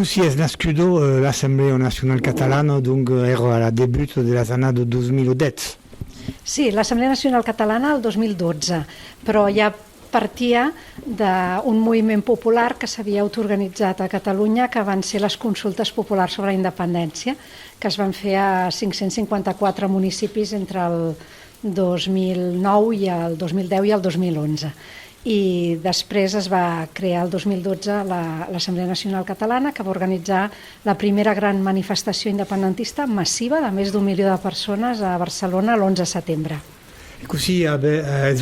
Così è nascuto l'Assemblea Nazionale Catalana, dunque era al debutto dell'anno 2010. Sí, l'Assemblea Nacional Catalana el 2012, però ja partia d'un moviment popular que s'havia autoorganitzat a Catalunya, que van ser les consultes populars sobre la independència, que es van fer a 554 municipis entre el 2009 i el 2010 i el 2011. I després es va crear el 2012 l'Assemblea Nacional Catalana, que va organitzar la primera gran manifestació independentista massiva de més d'1 milió de persones a Barcelona l'11 de setembre. Così è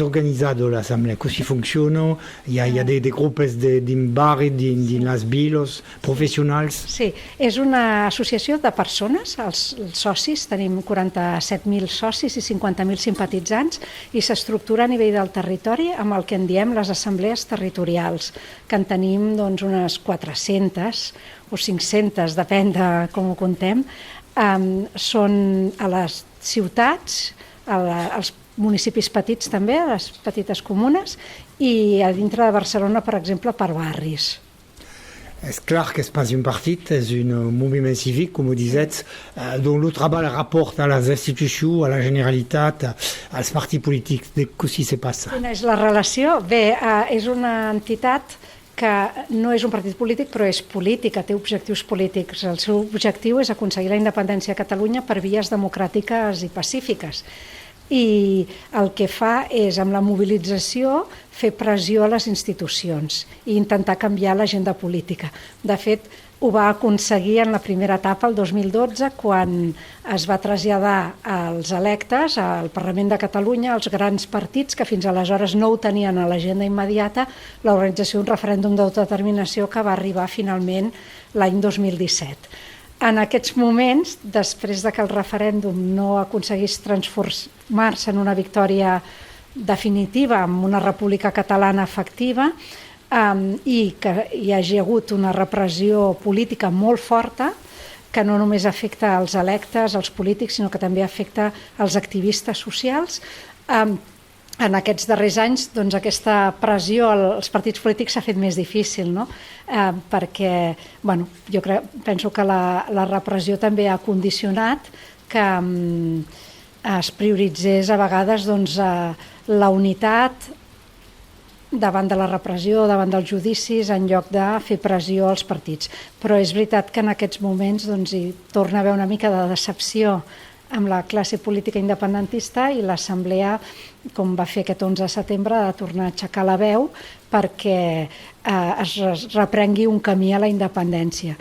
organizzato l'Assemblea, così funziona, hi ha dei gruppi di bari, di las vilos, professionals. Sí, és una associació de persones, els socis, tenim 47.000 socis i 50.000 simpatitzants, i s'estructura a nivell del territori amb el que en diem les assemblees territorials, que en tenim doncs, unes 400 o 500, depèn de com ho contem. Són a les ciutats, als municipis petits també, a les petites comunes, i a dintre de Barcelona, per exemple, per barris. C'est clair que ce n'est pas un parti, c'est un mouvement civique, comme vous dites, dont le travail rapporte à les institutions, à la généralitat, als partits politiques. Così se passa. Quina és la relació? Bé, és una entitat que no és un partit polític, però és política, té objectius polítics. El seu objectiu és aconseguir la independència a Catalunya per vies democràtiques i pacífiques. I el que fa és, amb la mobilització, fer pressió a les institucions i intentar canviar l'agenda política. De fet, ho va aconseguir en la primera etapa, el 2012, quan es va traslladar als electes al Parlament de Catalunya, als grans partits que fins aleshores no ho tenien a l'agenda immediata, l'organització d'un referèndum d'autodeterminació que va arribar finalment l'any 2017. En aquests moments, després de que el referèndum no aconseguís transformar-se en una victòria definitiva, en una república catalana efectiva, i que hi hagi hagut una repressió política molt forta, que no només afecta els electes, els polítics, sinó que també afecta els activistes socials, en aquests darrers anys doncs, aquesta pressió als partits polítics s'ha fet més difícil, no? Perquè jo penso que la repressió també ha condicionat que es prioritzés a vegades doncs, la unitat davant de la repressió, davant dels judicis, en lloc de fer pressió als partits. Però és veritat que en aquests moments doncs, hi torna a haver una mica de decepció amb la classe política independentista, i l'Assemblea, com va fer aquest 11 de setembre, ha de tornar a aixecar la veu perquè es reprengui un camí a la independència,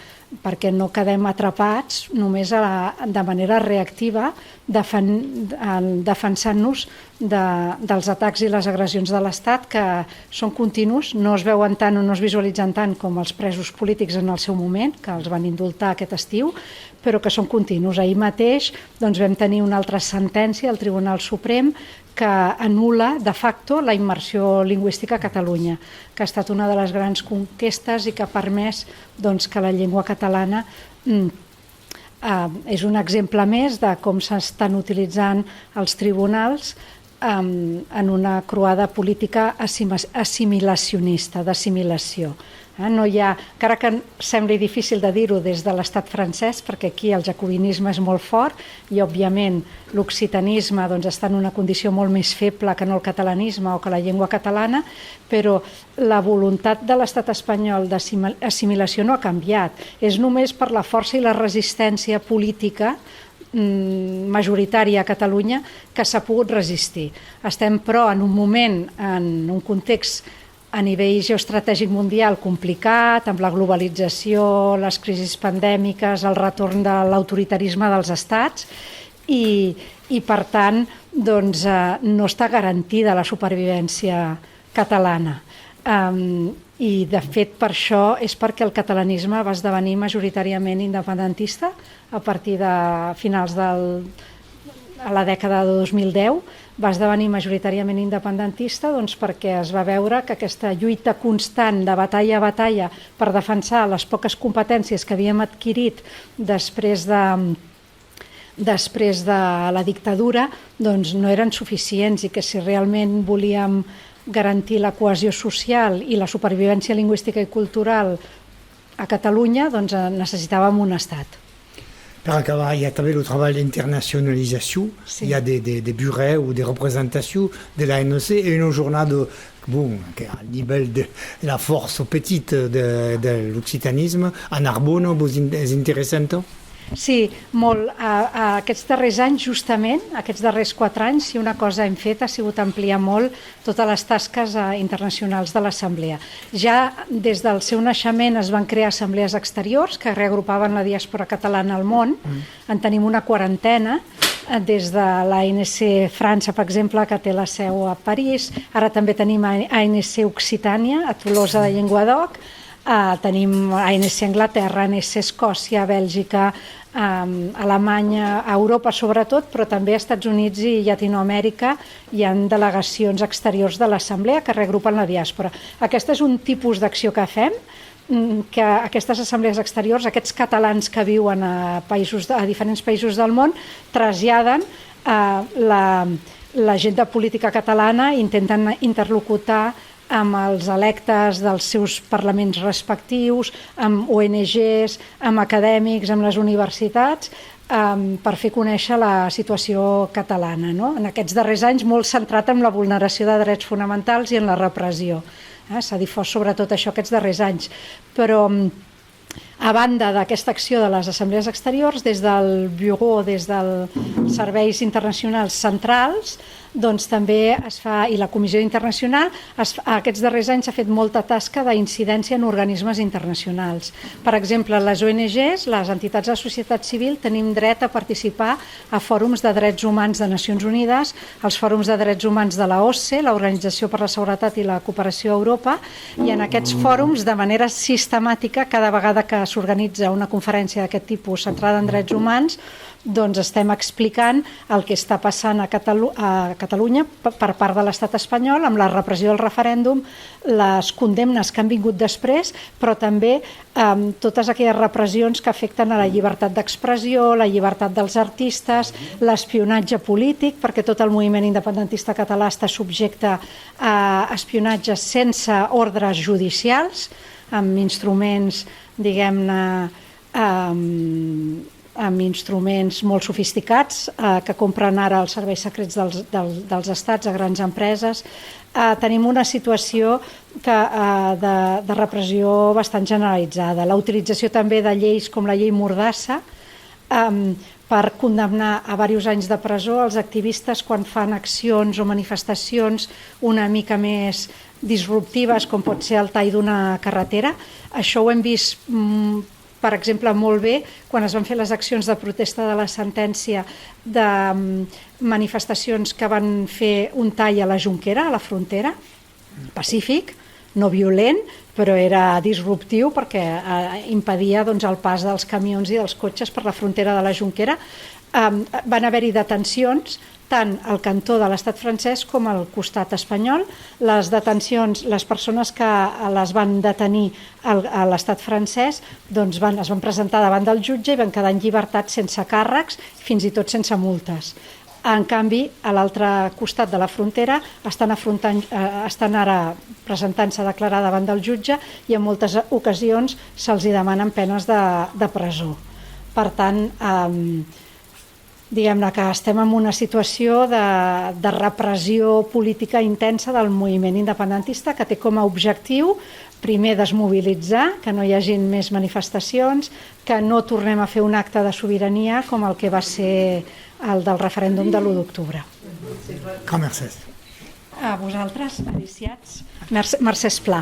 perquè no quedem atrapats només de manera reactiva defensant-nos dels atacs i les agressions de l'Estat, que són continus, no es veuen tant o no es visualitzen tant com els presos polítics en el seu moment, que els van indultar aquest estiu, però que són continus. Ahir mateix doncs, vam tenir una altra sentència al Tribunal Suprem que anul·la de facto la immersió lingüística a Catalunya, que ha estat una de les grans conquestes i que ha permès doncs, que la llengua catalana és un exemple més de com s'estan utilitzant els tribunals en una croada política assimilacionista, d'assimilació. No hi ha, encara que sembli difícil de dir-ho des de l'estat francès, perquè aquí el jacobinisme és molt fort i, òbviament, l'occitanisme està en una condició molt més feble que no el catalanisme o que la llengua catalana, però la voluntat de l'estat espanyol d'assimilació no ha canviat. És només per la força i la resistència política majoritària a Catalunya que s'ha pogut resistir. Estem, però, en un moment, en un context a nivell geoestratègic mundial complicat, amb la globalització, les crisis pandèmiques, el retorn de l'autoritarisme dels estats, i per tant doncs, no està garantida la supervivència catalana. I de fet per això és perquè el catalanisme va esdevenir majoritàriament independentista a partir de finals a la dècada de 2010, va esdevenir majoritàriament independentista doncs, perquè es va veure que aquesta lluita constant de batalla a batalla per defensar les poques competències que havíem adquirit després de la dictadura doncs, no eren suficients, i que si realment volíem garantir la cohesió social i la supervivència lingüística i cultural a Catalunya doncs, necessitàvem un estat. Per acabar, il y a també le travail d'internationalisation. Sí. Il y a des bureaux ou des représentations de l'ANC et une journée qui est à nivell de la force petite de l'occitanisme. A Narbonne, és interessant? Sí, molt. Aquests darrers anys, justament, aquests darrers 4 anys, si una cosa hem fet ha sigut ampliar molt totes les tasques internacionals de l'Assemblea. Ja des del seu naixement es van crear assemblees exteriors que reagrupaven la diàspora catalana al món. En tenim una 40, des de l'ANC França, per exemple, que té la seu a París. Ara també tenim ANC Occitània, a Tolosa de Llenguadoc. Tenim ANC Anglaterra, ANC Escòcia, Bèlgica, Alemanya, a Europa sobretot, però també als Estats Units i Llatinoamèrica hi ha delegacions exteriors de l'Assemblea que reagrupen la diàspora. Aquest és un tipus d'acció que fem, que aquestes assemblees exteriors, aquests catalans que viuen a diferents països del món, traslladen l'agenda política catalana, intenten interlocutar amb els electes dels seus parlaments respectius, amb ONGs, amb acadèmics, amb les universitats, per fer conèixer la situació catalana. En aquests darrers anys molt centrat en la vulneració de drets fonamentals i en la repressió. S'ha difós sobretot això aquests darrers anys. Però a banda d'aquesta acció de les assemblees exteriors, des del Bureau, des dels serveis internacionals centrals, doncs també es fa, i la Comissió Internacional, aquests darrers anys s'ha fet molta tasca d'incidència en organismes internacionals. Per exemple, les ONGs, les entitats de societat civil, tenim dret a participar a fòrums de drets humans de Nacions Unides, als fòrums de drets humans de la OSCE, l'Organització per la Seguretat i la Cooperació a Europa, i en aquests fòrums, de manera sistemàtica, cada vegada que s'organitza una conferència d'aquest tipus centrada en drets humans, doncs estem explicant el que està passant a Catalunya per part de l'estat espanyol amb la repressió del referèndum, les condemnes que han vingut després, però també totes aquelles repressions que afecten a la llibertat d'expressió, la llibertat dels artistes, l'espionatge polític, perquè tot el moviment independentista català està subjecte a espionatge sense ordres judicials, amb instruments, diguem-ne, amb instruments molt sofisticats que compren ara els serveis secrets dels estats a grans empreses. Tenim una situació de repressió bastant generalitzada. La utilització també de lleis com la llei Mordassa per condemnar a diversos anys de presó els activistes quan fan accions o manifestacions una mica més disruptives, com pot ser el tall d'una carretera. Això ho hem vist, per exemple, molt bé quan es van fer les accions de protesta de la sentència de manifestacions que van fer un tall a la Jonquera, a la frontera, pacífic, no violent, però era disruptiu perquè impedia el pas dels camions i dels cotxes per la frontera de la Jonquera. Van haver-hi detencions tant al cantó de l'estat francès com al costat espanyol. Les detencions, les persones que les van detenir a l'estat francès es van presentar davant del jutge i van quedar en llibertat sense càrrecs, fins i tot sense multes. En canvi, a l'altre costat de la frontera estan ara presentant-se a declarar davant del jutge i en moltes ocasions se'ls demanen penes de presó. Per tant, diguem-ne que estem en una situació de repressió política intensa del moviment independentista que té com a objectiu primer desmobilitzar, que no hi hagin més manifestacions, que no tornem a fer un acte de sobirania com el que va ser el del referèndum de l'1 d'octubre. Mercès. A vosaltres, aliciats. Mercès Pla.